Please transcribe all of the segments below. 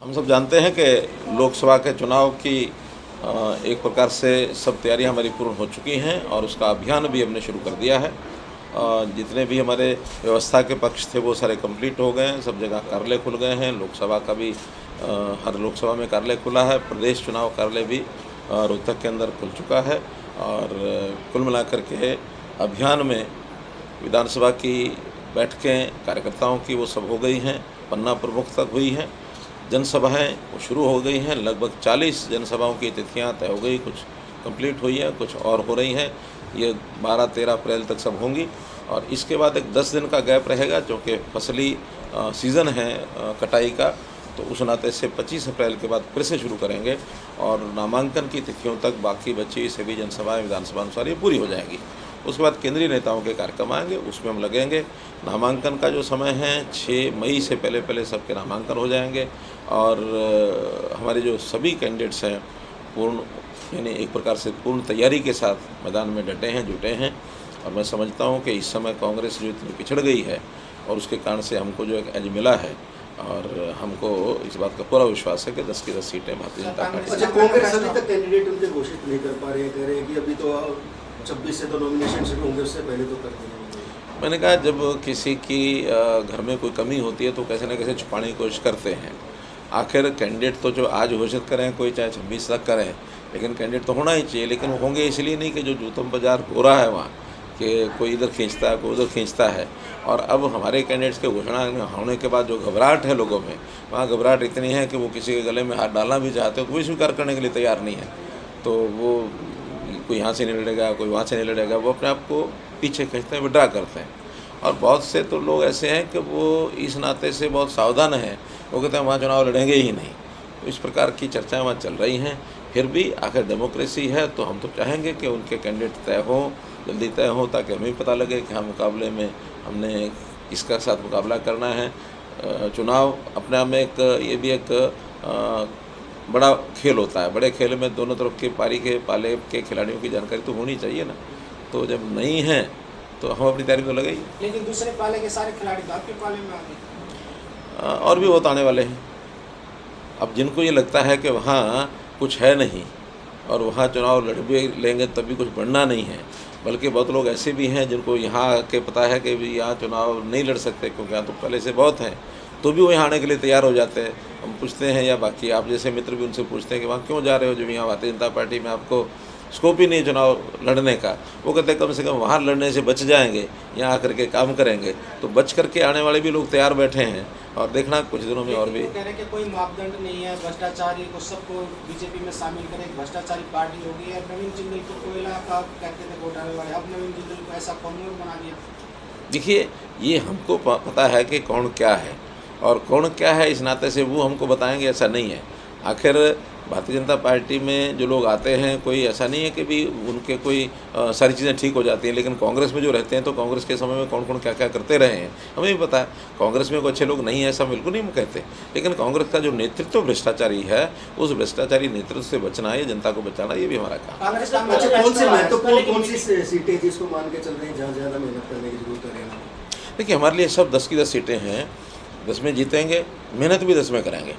हम सब जानते हैं कि लोकसभा के चुनाव की एक प्रकार से सब तैयारियां हमारी पूर्ण हो चुकी हैं और उसका अभियान भी हमने शुरू कर दिया है। जितने भी हमारे व्यवस्था के पक्ष थे वो सारे कंप्लीट हो गए हैं, सब जगह कार्यालय खुल गए हैं। लोकसभा का भी हर लोकसभा में कार्यालय खुला है। प्रदेश चुनाव कार्यालय भी रोहतक के अंदर खुल चुका है और कुल मिलाकर के अभियान में विधानसभा की बैठकें कार्यकर्ताओं की वो सब हो गई हैं, पन्ना प्रमुख तक हुई हैं। जनसभाएं वो शुरू हो गई हैं, लगभग 40 जनसभाओं की तिथियां तय हो गई, कुछ कंप्लीट हुई हैं, कुछ और हो रही हैं। ये 12-13 अप्रैल तक सब होंगी और इसके बाद एक 10 दिन का गैप रहेगा, जो कि फसली सीज़न है कटाई का, तो उस नाते से 25 अप्रैल के बाद फिर से शुरू करेंगे और नामांकन की तिथियों तक बाकी बची सभी जनसभाएँ विधानसभा अनुसार ये पूरी हो जाएगी। उसके बाद केंद्रीय नेताओं के कार्यक्रम आएंगे, उसमें हम लगेंगे। नामांकन का जो समय है 6 मई से पहले पहले सबके नामांकन हो जाएंगे और हमारे जो सभी कैंडिडेट्स हैं पूर्ण यानी एक प्रकार से पूर्ण तैयारी के साथ मैदान में डटे हैं, जुटे हैं। और मैं समझता हूं कि इस समय कांग्रेस जो इतनी पिछड़ गई है और उसके कारण से हमको जो एक एज मिला है और हमको इस बात का पूरा विश्वास है कि 10 की 10 सीटें भारतीय जनता पार्टी। अच्छा, कांग्रेस अभी तक कैंडिडेट उनके घोषित नहीं कर पा रहे हैं, कह रहे हैं कि अभी तो 26 से तो नॉमिनेशन शुरू होंगे, उससे पहले तो कर देंगे। मैंने कहा जब किसी की घर में कोई कमी होती है तो कैसे न कैसे छुपाने की कोशिश करते हैं। आखिर कैंडिडेट तो जो आज घोषित करें, कोई चाहे 26 तक करें, लेकिन कैंडिडेट तो होना ही चाहिए। लेकिन वो होंगे इसलिए नहीं कि जो जूतम बाजार हो रहा है वहाँ कि कोई इधर खींचता है, कोई उधर खींचता है। और अब हमारे कैंडिडेट्स के घोषणा होने के बाद जो घबराहट है लोगों में, वहाँ घबराहट इतनी है कि वो किसी के गले में हाथ डालना भी चाहते हो तो वो स्वीकार करने के लिए तैयार नहीं है। तो वो कोई यहाँ से नहीं लड़ेगा, कोई वहाँ से नहीं लड़ेगा, वो अपने आप को पीछे खींचते हैं, विड्रा करते हैं। और बहुत से तो लोग ऐसे हैं कि वो इस नाते से बहुत सावधान हैं, वो कहते हैं वहाँ चुनाव लड़ेंगे ही नहीं। तो इस प्रकार की चर्चाएं वहाँ चल रही हैं। फिर भी आखिर डेमोक्रेसी है तो हम तो चाहेंगे कि उनके कैंडिडेट तय हों, जल्दी तय हों, ताकि हमें भी पता लगे कि हाँ मुकाबले में हमने किसका साथ मुकाबला करना है। चुनाव अपने आप में एक ये भी एक बड़ा खेल होता है। बड़े खेल में दोनों तरफ के पारी के पाले के खिलाड़ियों की जानकारी तो होनी चाहिए ना। तो जब नहीं है तो हम अपनी तैयारी तो लगाई। लेकिन दूसरे पाले के सारे खिलाड़ी तो आपके पाले में आ गए और भी बहुत आने वाले हैं। अब जिनको ये लगता है कि वहाँ कुछ है नहीं और वहाँ चुनाव लड़ भी लेंगे तब भी कुछ बढ़ना नहीं है, बल्कि बहुत लोग ऐसे भी हैं जिनको यहाँ के पता है कि भी यहाँ चुनाव नहीं लड़ सकते क्योंकि यहाँ तो पहले से बहुत हैं, तो भी वो यहाँ आने के लिए तैयार हो जाते हैं। हम पूछते हैं या बाकी आप जैसे मित्र भी उनसे पूछते हैं कि वहाँ क्यों जा रहे हो जब यहाँ भारतीय जनता पार्टी में आपको स्कोप ही नहीं चुनाव लड़ने का। वो कहते हैं कम से कम वहाँ लड़ने से बच जाएंगे, यहाँ आकर के काम करेंगे। तो बच करके आने वाले भी लोग तैयार बैठे हैं और देखना कुछ दिनों में और भी। कह रहे हैं कि कोई मापदंड नहीं है, भ्रष्टाचारी को सबको बीजेपी में शामिल करें, भ्रष्टाचारी पार्टी होगी। है नवीन जिंदल को कोयला का कहते थे घोटाले वाले, अब नवीन जिंदल को ऐसा कौन बना दिया। देखिए ये हमको पता है कि कौन क्या है और कौन क्या है, इस नाते से वो हमको बताएंगे ऐसा नहीं है। आखिर भारतीय जनता पार्टी में जो लोग आते हैं कोई ऐसा नहीं है कि भी उनके कोई सारी चीज़ें ठीक हो जाती हैं, लेकिन कांग्रेस में जो रहते हैं तो कांग्रेस के समय में कौन कौन क्या क्या करते रहे हैं हमें भी पता है। कांग्रेस में कोई अच्छे लोग नहीं है ऐसा बिल्कुल नहीं हम कहते, लेकिन कांग्रेस का जो नेतृत्व भ्रष्टाचारी है उस भ्रष्टाचारी नेतृत्व से बचना है, जनता को बचाना, ये भी हमारा काम। अच्छा, कौन सी महत्वपूर्ण कौन सी सीटें जिसको मान के चल रही हैं जहाँ ज़्यादा मेहनत करने की जरूरत है? देखिए हमारे लिए सब 10 की 10 सीटें हैं, 10 में जीतेंगे, मेहनत भी 10 में करेंगे,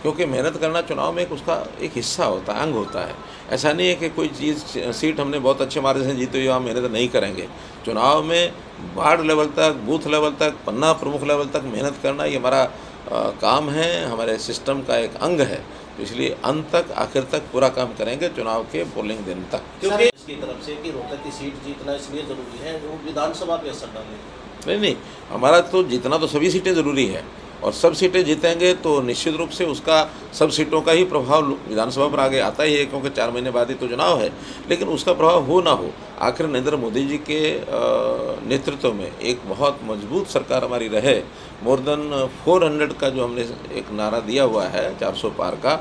क्योंकि मेहनत करना चुनाव में एक उसका एक हिस्सा होता है, अंग होता है। ऐसा नहीं है कि कोई चीज़ सीट हमने बहुत अच्छे मार्जिन से जीती हुई वहाँ मेहनत नहीं करेंगे। चुनाव में वार्ड लेवल तक, बूथ लेवल तक, पन्ना प्रमुख लेवल तक मेहनत करना ये हमारा काम है, हमारे सिस्टम का एक अंग है। तो इसलिए अंत तक आखिर तक पूरा काम करेंगे चुनाव के पोलिंग दिन तक। क्योंकि इसकी तरफ से कि रोहतक की सीट जीतना इसलिए ज़रूरी है वो विधानसभा पे असर डाले। नहीं, हमारा तो जीतना तो सभी सीटें ज़रूरी है और सब सीटें जीतेंगे तो निश्चित रूप से उसका सब सीटों का ही प्रभाव विधानसभा पर आगे आता ही है, क्योंकि 4 महीने बाद ही तो चुनाव है। लेकिन उसका प्रभाव हो ना हो, आखिर नरेंद्र मोदी जी के नेतृत्व में एक बहुत मजबूत सरकार हमारी रहे। मोर देन 400 का जो हमने एक नारा दिया हुआ है 400 पार का,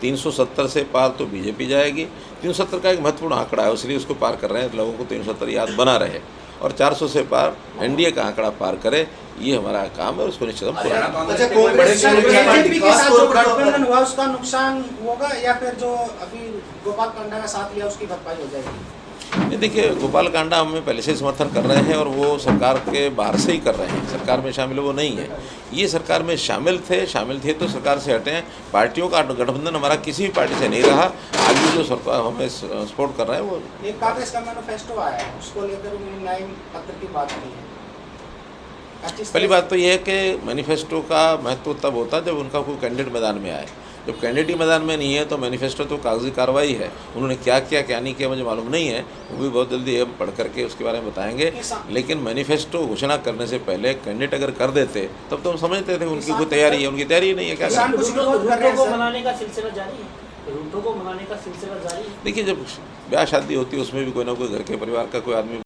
370 से पार तो बीजेपी जाएगी। 370 का एक महत्वपूर्ण आंकड़ा है, इसलिए उसको पार कर रहे हैं, लोगों को 370 याद बना रहे और 400 से पार एनडीए का आंकड़ा पार करे, ये हमारा काम है, उसको निश्चित पूरा। अच्छा, कांग्रेस बीजेपी के साथ जो गठबंधन हुआ उसका नुकसान होगा या फिर जो अभी गोपाल कांडा का साथ लिया उसकी भरपाई हो जाएगी? नहीं, देखिए गोपाल कांडा हमें पहले से समर्थन कर रहे हैं और वो सरकार के बाहर से ही कर रहे हैं, सरकार में शामिल वो नहीं है। ये सरकार में शामिल थे तो सरकार से हटे हैं। पार्टियों का गठबंधन हमारा किसी भी पार्टी से नहीं रहा। आगे जो सरकार हमें सपोर्ट कर रहा है वो एक कांग्रेस का मैनिफेस्टो आया है, उसको लेकर उन्होंने न्याय पत्र की बात की है। पहली बात तो ये है कि मैनिफेस्टो का महत्व तब होता है जब उनका कोई कैंडिडेट मैदान में आए। जब कैंडिडेट ही मैदान में नहीं है तो मैनिफेस्टो तो कागजी कार्रवाई है। उन्होंने क्या किया क्या नहीं किया मुझे मालूम नहीं है, वो भी बहुत जल्दी हम पढ़ करके उसके बारे में बताएंगे। लेकिन मैनिफेस्टो घोषणा करने से पहले कैंडिडेट अगर कर देते तब तो हम समझते थे उनकी कोई तैयारी है, उनकी तैयारी नहीं है, क्या किसान करें। कुछ विरोध कर रहे हैं रूटों को सर। मनाने का सिलसिला जारी है, रूटों को मनाने का सिलसिला जारी है। देखिए जब ब्याह शादी होती है उसमें भी कोई ना कोई घर के परिवार का कोई आदमी